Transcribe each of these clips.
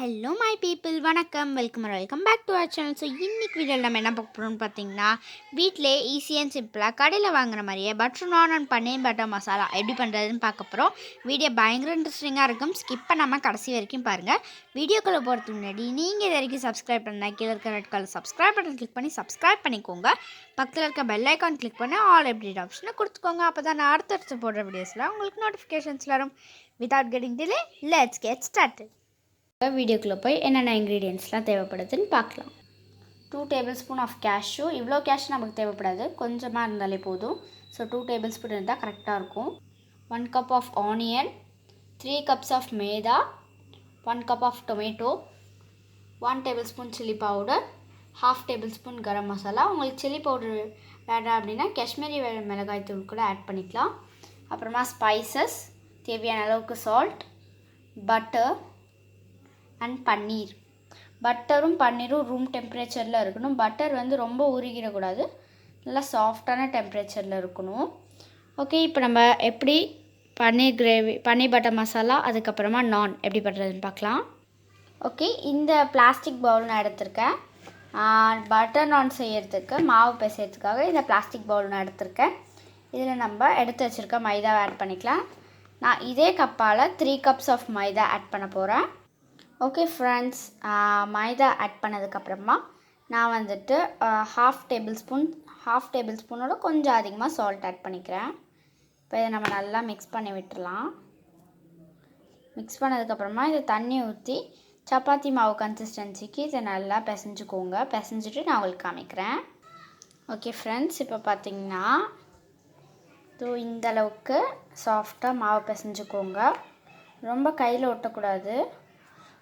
Hello my people, வணக்கம், welcome back to our channel. So இன்றைக்கி வீடியோவில் நம்ம என்ன பார்க்க போகிறோம்னு பார்த்தீங்கன்னா, வீட்டிலே ஈஸி அண்ட் சிம்பிளாக கடையில் வாங்குற மாதிரியே பட்டர் நான் அண்ட் பன்னீர் பட்டர் மசாலா எப்படி பண்ணுறதுன்னு பார்க்க போகிறோம். வீடியோ பயங்கர இன்ட்ரெஸ்டிங்காக இருக்கும். ஸ்கிப் பண்ணாமல் கடைசி வரைக்கும் பாருங்கள். வீடியோக்குள்ளே போகிறதுக்கு முன்னாடி நீங்கள் இது வரைக்கும் சப்ஸ்கிரைப் பண்ணால் கீழே இருக்க red colour subscribe button click பண்ணி சப்ஸ்கிரைப் பண்ணிக்கோங்க. பக்கத்தில் இருக்க பெல் ஐக்கான் கிளிக் பண்ணி ஆல் எப்படி ஆப்ஷனை கொடுத்துக்கோங்க. அப்போ தான் நான் அடுத்தடுத்து போடுற வீடியோஸில் உங்களுக்கு நோட்டிஃபிகேஷன்ஸ் வரும். Without getting delay, let's get started. வீடியோக்குள்ளே போய் என்னென்ன இன்க்ரீடியன்ட்ஸ்லாம் தேவைப்படுதுன்னு பார்க்கலாம். 2 டேபிள் ஸ்பூன் ஆஃப் கேஷ்யூ. இவ்வளோ கேஷ்யூ நமக்கு தேவைப்படாது, கொஞ்சமாக இருந்தாலே போதும். ஸோ 2 டேபிள் ஸ்பூன் இருந்தால் கரெக்டாக இருக்கும். 1 cup of onion, 3 cups of maida, 1 cup of tomato, 1 table spoon chilli powder, 1/2 table spoon garam masala. உங்களுக்கு சில்லி பவுடர் வேண்டாம் அப்படின்னா காஷ்மீரி மிளகாய் தூள் கூட ஆட் பண்ணிக்கலாம். அப்புறமா ஸ்பைசஸ், தேவையான அளவுக்கு சால்ட், பட்டர் அண்ட் பன்னீர். பட்டரும் பன்னீரும் ரூம் டெம்பரேச்சரில் இருக்கணும். பட்டர் வந்து ரொம்ப உருகிடக்கூடாது, நல்லா சாஃப்டான டெம்பரேச்சரில் இருக்கணும். ஓகே, இப்போ நம்ம எப்படி பன்னீர் கிரேவி, பன்னீர் பட்டர் மசாலா, அதுக்கப்புறமா நான் எப்படி பண்ணுறதுன்னு பார்க்கலாம். ஓகே, இந்த பிளாஸ்டிக் பவுல் நான் எடுத்திருக்கேன். பட்டர் நான் செய்கிறதுக்கு மாவு பிசைறதுக்காக இந்த பிளாஸ்டிக் பவுல் நான் எடுத்திருக்கேன். இதில் நம்ம எடுத்து வச்சுருக்க மைதாவை ஆட் பண்ணிக்கலாம். நான் இதே கப்பால் 3 கப்ஸ் ஆஃப் மைதா ஆட் பண்ண போகிறேன். ஓகே ஃப்ரெண்ட்ஸ், மைதா ஆட் பண்ணதுக்கப்புறமா நான் வந்துட்டு 1/2 டேபிள் ஸ்பூனோட கொஞ்சம் அதிகமாக சால்ட் ஆட் பண்ணிக்கிறேன். இப்போ இதை நம்ம நல்லா மிக்ஸ் பண்ணி விட்டுடலாம். மிக்ஸ் பண்ணதுக்கப்புறமா இதை தண்ணி ஊற்றி சப்பாத்தி மாவு கன்சிஸ்டன்சிக்கு இதை நல்லா பிசைஞ்சுக்கோங்க. பிசைஞ்சிட்டு நான் உங்களுக்கு காமிக்கிறேன். ஓகே ஃப்ரெண்ட்ஸ், இப்போ பார்த்திங்கன்னா இந்தளவுக்கு சாஃப்டாக மாவு பிசைஞ்சுக்கோங்க. ரொம்ப கையில் ஒட்டக்கூடாது,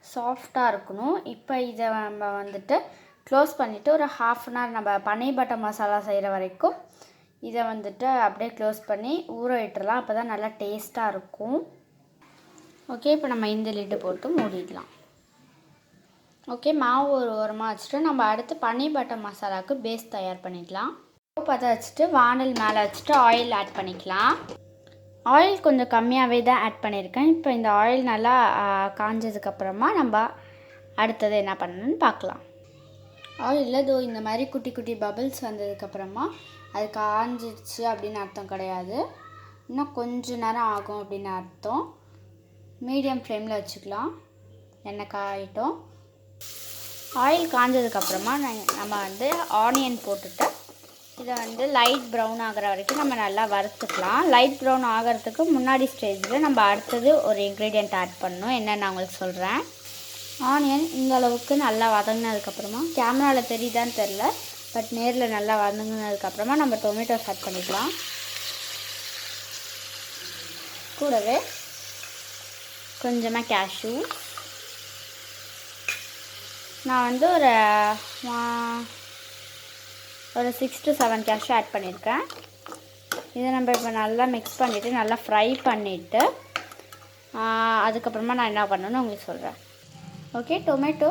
சாஃப்டாக இருக்கணும். இப்போ இதை நம்ம வந்துட்டு க்ளோஸ் பண்ணிவிட்டு ஒரு 1/2 அன் ஹவர் நம்ம பன்னீர் பட்டர் மசாலா செய்கிற வரைக்கும் இதை வந்துட்டு அப்படியே க்ளோஸ் பண்ணி ஊற விட்டுடலாம். அப்போ தான் நல்லா டேஸ்ட்டாக இருக்கும். ஓகே, இப்போ நம்ம இந்த லிட்டு போட்டு மூடிடலாம். ஓகே, மாவு ஒரு ஓரமாக வச்சுட்டு நம்ம அடுத்து பன்னீர் பட்டர் மசாலாவுக்கு பேஸ் தயார் பண்ணிக்கலாம். பற்ற வச்சுட்டு வானல் மேலே வச்சுட்டு ஆயில் ஆட் பண்ணிக்கலாம். ஆயில் கொஞ்சம் கம்மியாகவே தான் ஆட் பண்ணியிருக்கேன். இப்போ இந்த ஆயில் நல்லா காஞ்சதுக்கப்புறமா நம்ம அடுத்தது என்ன பண்ணணும்னு பார்க்கலாம். ஆயிலில் இந்த மாதிரி குட்டி குட்டி பபிள்ஸ் வந்ததுக்கப்புறமா அது காஞ்சிடுச்சு அப்படின்னு அர்த்தம் கிடையாது. இன்னும் கொஞ்சம் நேரம் ஆகும் அப்படின்னு அர்த்தம். மீடியம் ஃப்ளேமில் வச்சுக்கலாம். எண்ணெய் காயிட்டும். ஆயில் காஞ்சதுக்கப்புறமா நம்ம வந்து ஆனியன் போட்டுட்டு இதை வந்து லைட் ப்ரௌன் ஆகிற வரைக்கும் நம்ம நல்லா வறுத்துக்கலாம். லைட் ப்ரௌன் ஆகிறதுக்கு முன்னாடி ஸ்டேஜில் நம்ம அடுத்தது ஒரு இன்க்ரீடியண்ட் ஆட் பண்ணணும். என்னென்னு நான் உங்களுக்கு சொல்கிறேன். ஆனியன் இந்த அளவுக்கு நல்லா வதங்கினதுக்கப்புறமா, கேமராவில் தெரியுதான்னு தெரில, பட் நேரில் நல்லா வதங்கினதுக்கப்புறமா நம்ம டொமேட்டோஸ் ஆட் பண்ணிக்கலாம். கூடவே கொஞ்சமாக கேஷ்யூ. நான் வந்து ஒரு 6 to 7 கேஷ்யூ ஆட் பண்ணியிருக்கேன். இதை நம்ம இப்போ நல்லா மிக்ஸ் பண்ணிவிட்டு நல்லா ஃப்ரை பண்ணிவிட்டு அதுக்கப்புறமா நான் என்ன பண்ணணும்னு உங்களுக்கு சொல்கிறேன். ஓகே, டொமேட்டோ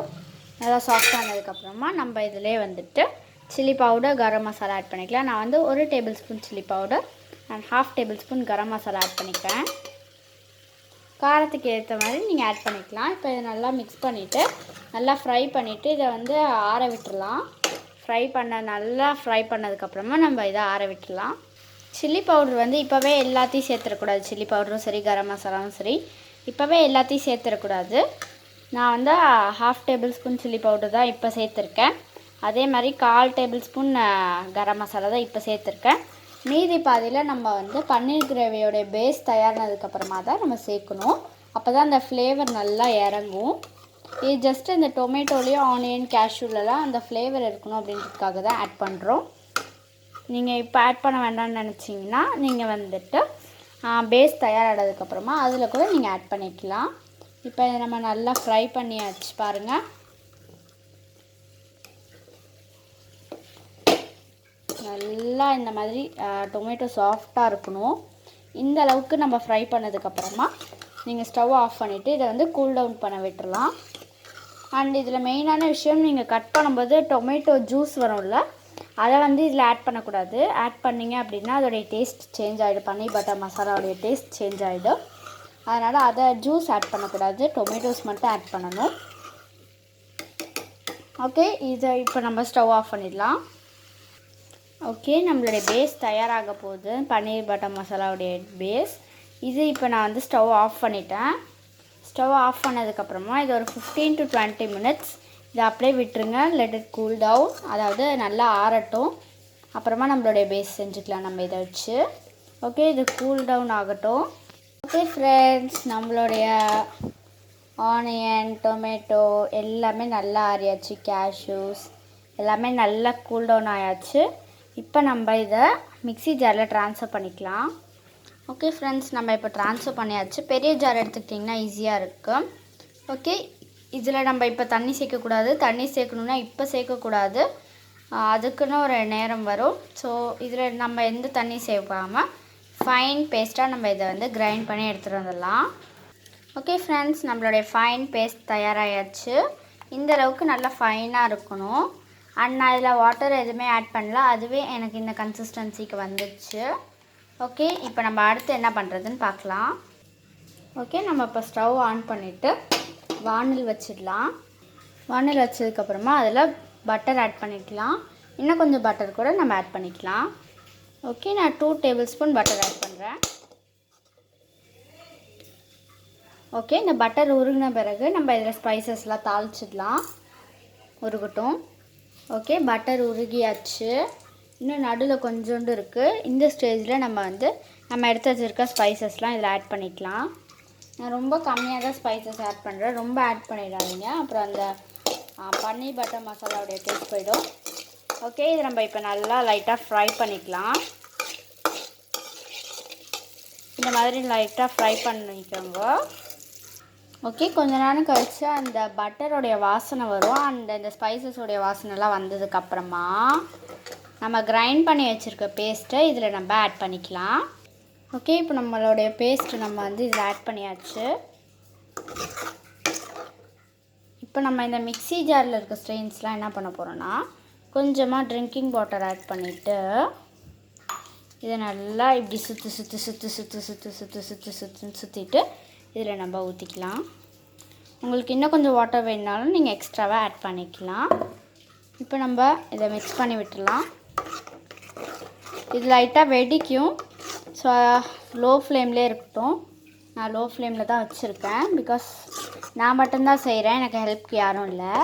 நல்லா சாஃப்ட் ஆனதுக்கப்புறமா நம்ம இதிலே வந்துட்டு chilli powder, garam masala add பண்ணிக்கலாம். நான் வந்து 1 table spoon chilli powder and 1/2 table spoon garam masala add பண்ணிக்கிறேன். காரத்துக்கு ஏற்ற மாதிரி நீங்கள் ஆட் பண்ணிக்கலாம். இப்போ இதை நல்லா மிக்ஸ் பண்ணிவிட்டு நல்லா ஃப்ரை பண்ணிவிட்டு இதை வந்து ஆற விட்டுடலாம். நல்லா ஃப்ரை பண்ணதுக்கப்புறமா நம்ம இதை ஆற விட்டுடலாம். சில்லி பவுடர் வந்து இப்போவே எல்லாத்தையும் சேர்த்துடக்கூடாது. சில்லி பவுடரும் சரி, கரம் மசாலாவும் சரி, இப்போவே எல்லாத்தையும் சேர்த்துடக்கூடாது. நான் வந்து 1/2 டேபிள் ஸ்பூன் சில்லி பவுடர் தான் இப்போ சேர்த்துருக்கேன். அதே மாதிரி 1/4 டேபிள் ஸ்பூன் கரம் மசாலா தான் இப்போ சேர்த்துருக்கேன். மீதி பாதியில் நம்ம வந்து பன்னீர் கிரேவியோடைய பேஸ் தயாரினதுக்கப்புறமா தான் நம்ம சேர்க்கணும். அப்போ தான் அந்த ஃப்ளேவர் நல்லா இறங்கும். இது ஜஸ்ட் இந்த டொமேட்டோலேயும் ஆனியன் கேஷ்யூலலாம் அந்த ஃப்ளேவர் இருக்கணும் அப்படின்றதுக்காக தான் ஆட் பண்ணுறோம். நீங்கள் இப்போ ஆட் பண்ண வேண்டாம்னு நினச்சிங்கன்னா நீங்கள் வந்துட்டு பேஸ் தயாரானதுக்கப்புறமா அதில் கூட நீங்கள் ஆட் பண்ணிக்கலாம். இப்போ இதை நம்ம நல்லா ஃப்ரை பண்ணியாச்சு பாருங்கள். நல்லா இந்த மாதிரி டொமேட்டோ சாஃப்டாக இருக்கணும். இந்த அளவுக்கு நம்ம ஃப்ரை பண்ணதுக்கப்புறமா நீங்கள் ஸ்டவ் ஆஃப் பண்ணிவிட்டு இதை வந்து கூல் டவுன் பண்ண விட்டுடலாம். அண்ட் இதில் மெயினான விஷயம், நீங்கள் கட் பண்ணும்போது டொமேட்டோ ஜூஸ் வரும்ல, அதை வந்து இதில் ஆட் பண்ணக்கூடாது. ஆட் பண்ணிங்க அப்படின்னா அதோடைய டேஸ்ட் சேஞ்ச் ஆகிடும். பன்னீர் பட்டர் மசாலாவுடைய டேஸ்ட் சேஞ்ச் ஆகிடும். அதனால் அதை ஜூஸ் ஆட் பண்ணக்கூடாது, டொமேட்டோஸ் மட்டும் ஆட் பண்ணணும். ஓகே, இதை இப்போ நம்ம ஸ்டவ் ஆஃப் பண்ணிடலாம். ஓகே, நம்மளுடைய பேஸ் தயாராக போகுது, பன்னீர் பட்டர் மசாலாவுடைய பேஸ். இது இப்போ நான் வந்து ஸ்டவ் ஆஃப் பண்ணிட்டேன். ஸ்டவ் ஆஃப் பண்ணதுக்கப்புறமா இது ஒரு 15 to 20 minutes இதை அப்படியே விட்டுருங்க. லெட் இட் கூல் டவுன், அதாவது நல்லா ஆறட்டும். அப்புறமா நம்மளுடைய பேஸ் செஞ்சுக்கலாம் நம்ம இதை வச்சு. ஓகே, இது கூல் டவுன் ஆகட்டும். ஓகே ஃப்ரெண்ட்ஸ், நம்மளுடைய ஆனியன், டொமேட்டோ எல்லாமே நல்லா ஆறியாச்சு. கேஷ்யூஸ் எல்லாமே நல்லா கூல் டவுன் ஆயாச்சு. இப்போ நம்ம இதை மிக்ஸி ஜாரில் ட்ரான்ஸ்ஃபர் பண்ணிக்கலாம். ஓகே ஃப்ரெண்ட்ஸ், நம்ம இப்போ ட்ரான்ஸ்ஃபர் பண்ணியாச்சு. பெரிய ஜார் எடுத்துக்கிட்டிங்கன்னா ஈஸியாக இருக்கும். ஓகே, இதில் நம்ம இப்போ தண்ணி சேர்க்கக்கூடாது. தண்ணி சேர்க்கணுன்னா இப்போ சேர்க்கக்கூடாது, அதுக்குன்னு ஒரு நேரம் வரும். ஸோ இதில் நம்ம எந்த தண்ணி சேர்க்காமல் ஃபைன் பேஸ்ட்டாக நம்ம இதை வந்து கிரைண்ட் பண்ணி எடுத்துகிட்டு வந்துடலாம். ஓகே ஃப்ரெண்ட்ஸ், நம்மளுடைய ஃபைன் பேஸ்ட் தயாராகியாச்சு. இந்த அளவுக்கு நல்லா ஃபைனாக இருக்கணும். அண்ட் நான் இதில் வாட்டர் எதுவுமே ஆட் பண்ணல, அதுவே எனக்கு இந்த கன்சிஸ்டன்சிக்கு வந்துடுச்சு. ஓகே, இப்போ நம்ம அடுத்து என்ன பண்ணுறதுன்னு பார்க்கலாம். ஓகே, நம்ம இப்போ ஸ்டவ் ஆன் பண்ணிவிட்டு வானல் வச்சிடலாம். வானல் வச்சதுக்கப்புறமா அதில் பட்டர் ஆட் பண்ணிக்கலாம். இன்னும் கொஞ்சம் பட்டர் கூட நம்ம ஆட் பண்ணிக்கலாம். ஓகே, நான் 2 tablespoon பட்டர் ஆட் பண்ணுறேன். ஓகே, இந்த பட்டர் உருகின பிறகு நம்ம இதில் ஸ்பைசஸ்லாம் தாளிச்சிடலாம். உருகட்டும். Okay, butter உருகியாச்சு. இன்னும் நடுவில் கொஞ்சோண்டு இருக்குது. இந்த ஸ்டேஜில் நம்ம எடுத்து வச்சுருக்க ஸ்பைசஸ்லாம் இதில் ஆட் பண்ணிக்கலாம். நான் ரொம்ப கம்மியாக தான் ஸ்பைசஸ் ஆட் பண்ணுறேன், ரொம்ப ஆட் பண்ணிடாதீங்க, அப்புறம் அந்த பன்னீர் பட்டர் மசாலாவுடைய டேஸ்ட் போயிடும். ஓகே, இது நம்ம இப்போ நல்லா லைட்டாக ஃப்ரை பண்ணிக்கலாம். இந்த மாதிரி லைட்டாக ஃப்ரை பண்ணிக்கோங்க. ஓகே, கொஞ்ச நேரம் கழித்து அந்த பட்டருடைய வாசனை வரும். இந்த ஸ்பைசஸோடைய வாசனைலாம் வந்ததுக்கப்புறமா நம்ம கிரைண்ட் பண்ணி வச்சுருக்க பேஸ்ட்டை இதில் நம்ம ஆட் பண்ணிக்கலாம். ஓகே, இப்போ நம்மளுடைய பேஸ்ட்டு நம்ம வந்து இதில் ஆட் பண்ணியாச்சு. இப்போ நம்ம இந்த மிக்ஸி ஜாரில் இருக்க ஸ்ட்ரெயின்ஸ்லாம் என்ன பண்ண போகிறோன்னா, கொஞ்சமாக ட்ரிங்கிங் வாட்டர் ஆட் பண்ணிவிட்டு இதை நல்லா இப்படி சுற்றிட்டு இதில் நம்ம ஊற்றிக்கலாம். உங்களுக்கு இன்னும் கொஞ்சம் வாட்டர் வேணுனாலும் நீங்கள் எக்ஸ்ட்ராவாக ஆட் பண்ணிக்கலாம். இப்போ நம்ம இதை மிக்ஸ் பண்ணி விட்டுடலாம். இது லைட்டாக வெடிக்கும், ஸோ லோ ஃப்ளேம்லேயே இருக்கட்டும். நான் லோ ஃப்ளேமில் தான் வச்சுருக்கேன், பிகாஸ் நான் மட்டும்தான் செய்கிறேன், எனக்கு ஹெல்ப்க்கு யாரும் இல்லை.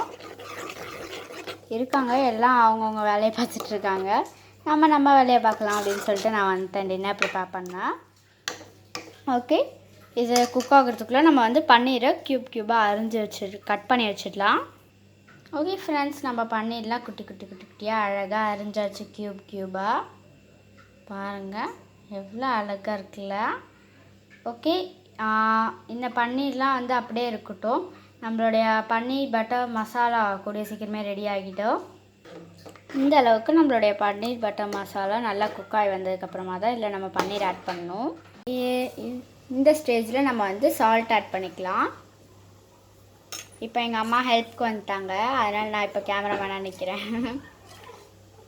இருக்காங்க, எல்லாம் அவங்கவுங்க வேலையை பார்த்துட்ருக்காங்க. நம்ம வேலையை பார்க்கலாம் அப்படின்னு சொல்லிட்டு நான் வந்துட்டேன் டின்னர் ப்ரிப்பேர் பண்ணேன். ஓகே, இது குக் ஆகிறதுக்குள்ளே நம்ம வந்து பன்னீரை க்யூபாக கட் பண்ணி வச்சிடலாம். ஓகே ஃப்ரெண்ட்ஸ், நம்ம பன்னீர்லாம் குட்டியாக அழகாக அரிஞ்சாச்சு க்யூபாக. பாருங்கள் எவ்வளோ அழகாக இருக்குல்ல. ஓகே, இந்த பன்னீர்லாம் வந்து அப்படியே இருக்கட்டும். நம்மளுடைய பன்னீர் பட்டர் மசாலா கூடிய சீக்கிரமே ரெடி ஆகிட்டோம். இந்த அளவுக்கு நம்மளுடைய பன்னீர் பட்டர் மசாலா நல்லா குக் ஆகி வந்ததுக்கப்புறமா தான் இதில் நம்ம பன்னீர் ஆட் பண்ணணும். இந்த ஸ்டேஜில் நம்ம வந்து சால்ட் ஆட் பண்ணிக்கலாம். இப்போ எங்கள் அம்மா ஹெல்ப்க்கு வந்துட்டாங்க, அதனால் நான் இப்போ கேமராமேனாக நிற்கிறேன்.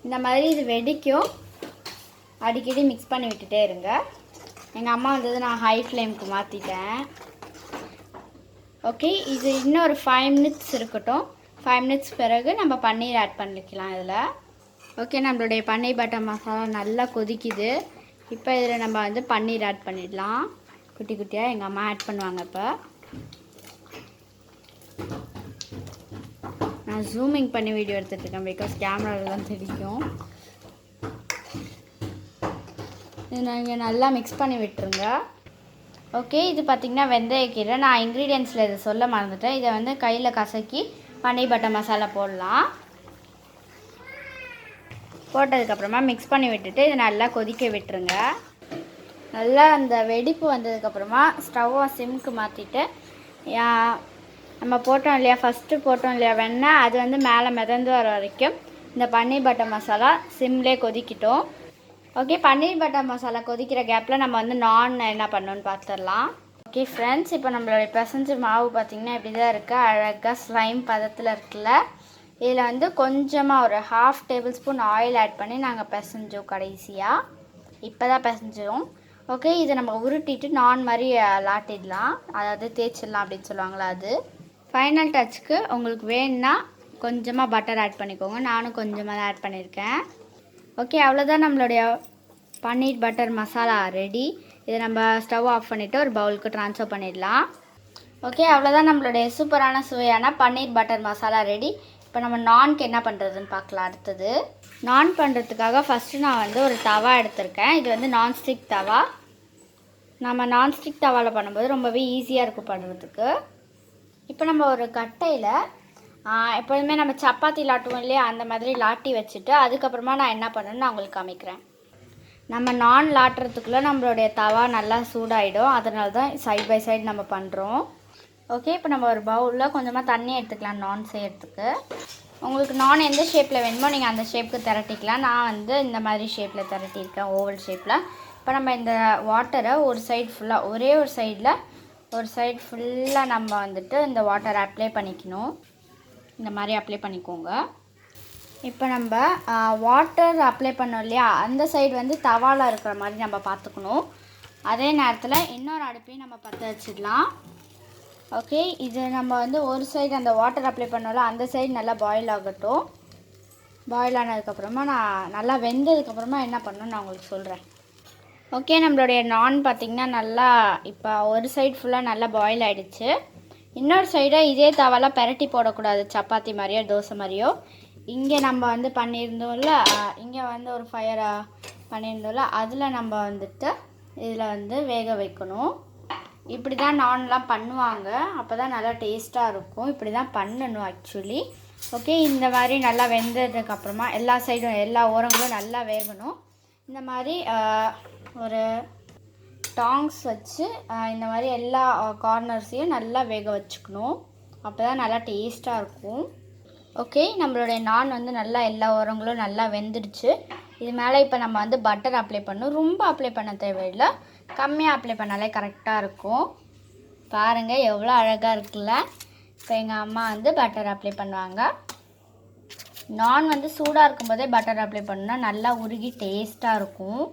இந்த மாதிரி இது வெடிக்கும், அடிக்கடி மிக்ஸ் பண்ணி விட்டுட்டே இருங்க. எங்கள் அம்மா வந்தது நான் ஹை ஃப்ளேமுக்கு மாற்றிட்டேன். ஓகே, இது இன்னும் ஒரு 5 minutes இருக்கட்டும். 5 minutes பிறகு நம்ம பன்னீர் ஆட் பண்ணிக்கலாம் இதில். ஓகே, நம்மளுடைய பன்னீர் பட்டர் மசாலா நல்லா கொதிக்குது. இப்போ இதில் நம்ம வந்து பன்னீர் ஆட் பண்ணிடலாம். குட்டியாக எங்கள் அம்மா ஆட் பண்ணுவாங்க. இப்போ நான் ஜூமிங் பண்ணி வீடியோ எடுத்துகிட்ருக்கேன், பிகாஸ் கேமராவில் தான் தெரியும். இது நீங்கள் நல்லா மிக்ஸ் பண்ணி விட்டுருங்க. ஓகே, இது பார்த்திங்கன்னா வெந்தயக்கீரை. நான் இன்க்ரீடியன்ஸில் இதை சொல்ல மறந்துட்டேன். இதை வந்து கையில் கசக்கி பன்னீர் பட்டர் மசாலா போடலாம். போட்டதுக்கப்புறமா மிக்ஸ் பண்ணி விட்டுட்டு இதை நல்லா கொதிக்க விட்டுருங்க. நல்லா அந்த வெடிப்பு வந்ததுக்கப்புறமா ஸ்டவ்வை சிம்க்கு மாற்றிட்டு, நம்ம போட்டோம் இல்லையா, ஃபஸ்ட்டு போட்டோம் இல்லையா வெண்ணெய், அது வந்து மேலே மிதந்து வர வரைக்கும் இந்த பன்னீர் பட்டர் மசாலா சிம்லேயே கொதிக்கிட்டோம். ஓகே, பன்னீர் பட்டர் மசாலா கொதிக்கிற கேப்பில் நம்ம வந்து நான் என்ன பண்ணணுன்னு பார்த்துடலாம். ஓகே ஃப்ரெண்ட்ஸ், இப்போ நம்மளுடைய பிசைஞ்ச மாவு பார்த்திங்கன்னா இப்படி தான் இருக்குது, அழகாக ஸ்லைம் பதத்தில் இருக்குல்ல. இதில் வந்து கொஞ்சமாக ஒரு 1/2 tablespoon ஆயில் ஆட் பண்ணி நாங்கள் பிசைஞ்சோம் கடைசியாக. இப்போ தான் பிசைஞ்சோம். ஓகே, இதை நம்ம உருட்டிட்டு நான் மாதிரி லாட்டிடலாம், அதாவது தேய்ச்சிடலாம் அப்படின்னு சொல்லுவாங்களா அது. ஃபைனல் டச்சுக்கு உங்களுக்கு வேணுன்னா கொஞ்சமாக பட்டர் ஆட் பண்ணிக்கோங்க. நானும் கொஞ்சமாக தான் ஆட் பண்ணியிருக்கேன். ஓகே, அவ்வளோதான் நம்மளுடைய பன்னீர் பட்டர் மசாலா ரெடி. இதை நம்ம ஸ்டவ் ஆஃப் பண்ணிவிட்டு ஒரு பவுலுக்கு ட்ரான்ஸ்ஃபர் பண்ணிடலாம். ஓகே, அவ்வளோதான் நம்மளுடைய சூப்பரான சுவையான பன்னீர் பட்டர் மசாலா ரெடி. இப்போ நம்ம நான்க்கு என்ன பண்ணுறதுன்னு பார்க்கலாம். அடுத்தது நான் பண்ணுறதுக்காக ஃபஸ்ட்டு நான் வந்து ஒரு தவா எடுத்திருக்கேன். இது வந்து நான்ஸ்டிக் தவா. நம்ம நான்ஸ்டிக் தவாவில் பண்ணும்போது ரொம்பவே ஈஸியாக இருக்கும் பண்ணுறதுக்கு. இப்போ நம்ம ஒரு கட்டையில் எப்போதுமே நம்ம சப்பாத்தி லாட்டுவோம் இல்லையா, அந்த மாதிரி லாட்டி வச்சுட்டு அதுக்கப்புறமா நான் என்ன பண்ணேன்னு நான் உங்களுக்கு காமிக்கிறேன். நம்ம நான் லாட்டுறதுக்குள்ளே நம்மளுடைய தவா நல்லா சூடாகிடும். அதனால தான் சைட் பை சைடு நம்ம பண்ணுறோம். ஓகே, இப்போ நம்ம ஒரு பவுலில் கொஞ்சமாக தண்ணி எடுத்துக்கலாம் நான் செய்கிறதுக்கு. உங்களுக்கு நான் எந்த ஷேப்பில் வேணுமோ நீங்கள் அந்த ஷேப்புக்கு திரட்டிக்கலாம். நான் வந்து இந்த மாதிரி ஷேப்பில் திரட்டியிருக்கேன், ஓவல் ஷேப்பில். இப்போ நம்ம இந்த வாட்டரை ஒரு சைடு ஃபுல்லாக, ஒரே ஒரு சைடு ஃபுல்லாக நம்ம வந்துட்டு இந்த வாட்டரை அப்ளை பண்ணிக்கணும். இந்த மாதிரி அப்ளை பண்ணிக்கோங்க. இப்போ நம்ம வாட்டர் அப்ளை பண்ணோம் இல்லையா, அந்த சைடு வந்து தவாவில் இருக்கிற மாதிரி நம்ம பார்த்துக்கணும். அதே நேரத்தில் இன்னொரு அடுப்பையும் நம்ம பற்ற வச்சிடலாம். ஓகே, இது நம்ம வந்து ஒரு சைடு அந்த வாட்டர் அப்ளை பண்ணோம்ல, அந்த சைடு நல்லா பாயில் ஆகட்டும். பாயில் ஆனதுக்கப்புறமா நான் நல்லா வெந்ததுக்கப்புறமா என்ன பண்ணணும்னு நான் உங்களுக்கு சொல்கிறேன். ஓகே, நம்மளுடைய நான் பார்த்திங்கன்னா நல்லா இப்போ ஒரு சைடு ஃபுல்லாக நல்லா பாயில் ஆகிடுச்சு. இன்னொரு சைடை இதே தவாலாம் பெரட்டி போடக்கூடாது, சப்பாத்தி மாதிரியோ தோசை மாதிரியோ. இங்கே நம்ம வந்து பண்ணியிருந்தோம்ல, இங்கே வந்து ஒரு ஃபயர் பண்ணியிருந்தோம்ல, அதில் நம்ம வந்துட்டு இதில் வந்து வேக வைக்கணும். இப்படி தான் நான்லாம் பண்ணுவாங்க, அப்போ தான் நல்லா டேஸ்ட்டாக இருக்கும். இப்படி தான் பண்ணணும் ஆக்சுவலி. ஓகே, இந்த மாதிரி நல்லா வெந்ததுக்கப்புறமா எல்லா சைடும் எல்லா ஓரங்களும் நல்லா வேகணும். இந்த மாதிரி ஒரு டாங்ஸ் வச்சு இந்த மாதிரி எல்லா கார்னர்ஸையும் நல்லா வேக வச்சுக்கணும். அப்போ தான் நல்லா டேஸ்ட்டாக இருக்கும். ஓகே, நம்மளுடைய நான் வந்து நல்லா எல்லா ஓரங்களும் நல்லா வெந்துடுச்சு. இது மேலே இப்போ நம்ம வந்து பட்டர் அப்ளை பண்ணணும். ரொம்ப அப்ளை பண்ண தேவையில்லை, கம்மியாக அப்ளை பண்ணாலே கரெக்டாக இருக்கும். பாருங்கள் எவ்வளோ அழகாக இருக்குல்ல. இப்போ எங்கள் அம்மா வந்து பட்டர் அப்ளை பண்ணுவாங்க. நான் வந்து சூடாக இருக்கும்போதே பட்டர் அப்ளை பண்ணால் நல்லா உருகி டேஸ்ட்டாக இருக்கும்.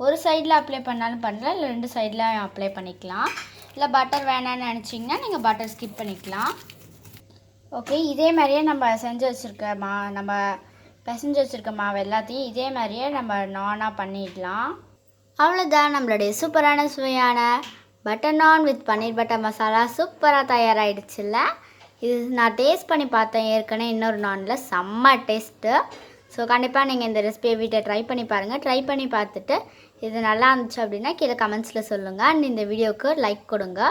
ஒரு சைடில் அப்ளை பண்ணாலும் பண்ணலாம், இல்லை 2 சைடில் அப்ளை பண்ணிக்கலாம். இல்லை பட்டர் வேணான்னு நினச்சிங்கன்னா நீங்கள் பட்டர் ஸ்கிப் பண்ணிக்கலாம். ஓகே, இதே மாதிரியே நம்ம செஞ்சு வச்சுருக்க நம்ம பிசைஞ்சு வச்சுருக்க மாவு எல்லாத்தையும் இதே மாதிரியே நம்ம நானாக பண்ணிடலாம். அவ்வளோதான், நம்மளுடைய சூப்பரான சுவையான பட்டர் நான் வித் பன்னீர் பட்டர் மசாலா சூப்பராக தயாராகிடுச்சுல்ல. இது நான் டேஸ்ட் பண்ணி பார்த்தேன் ஏற்கனவே இன்னொரு நானில், செம்ம டேஸ்ட்டு. ஸோ கண்டிப்பாக நீங்கள் இந்த ரெசிபியை வீட்டில் ட்ரை பண்ணி பாருங்கள். ட்ரை பண்ணி பார்த்துட்டு இது நல்லா இருந்துச்சு அப்படின்னா கீழே கமெண்ட்ஸில் சொல்லுங்கள். அண்ட் இந்த வீடியோவுக்கு லைக் கொடுங்க.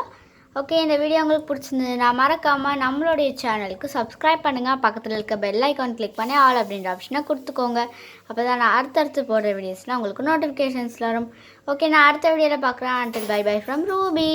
ஓகே, இந்த வீடியோ உங்களுக்கு பிடிச்சிருந்ததுன்னா மறக்காமல் நம்மளுடைய சேனலுக்கு சப்ஸ்கிரைப் பண்ணுங்கள். பக்கத்தில் இருக்க பெல் ஐக்கான் கிளிக் பண்ணி ஆல் அப்படின்ற ஆப்ஷனை கொடுத்துக்கோங்க. அப்போ தான் நான் அடுத்தடுத்து போடுற வீடியோஸ்லாம் உங்களுக்கு நோட்டிஃபிகேஷன்ஸில் வரும். ஓகே, நான் அடுத்த வீடியோவில் பார்க்குறேன். until bye bye from Ruby.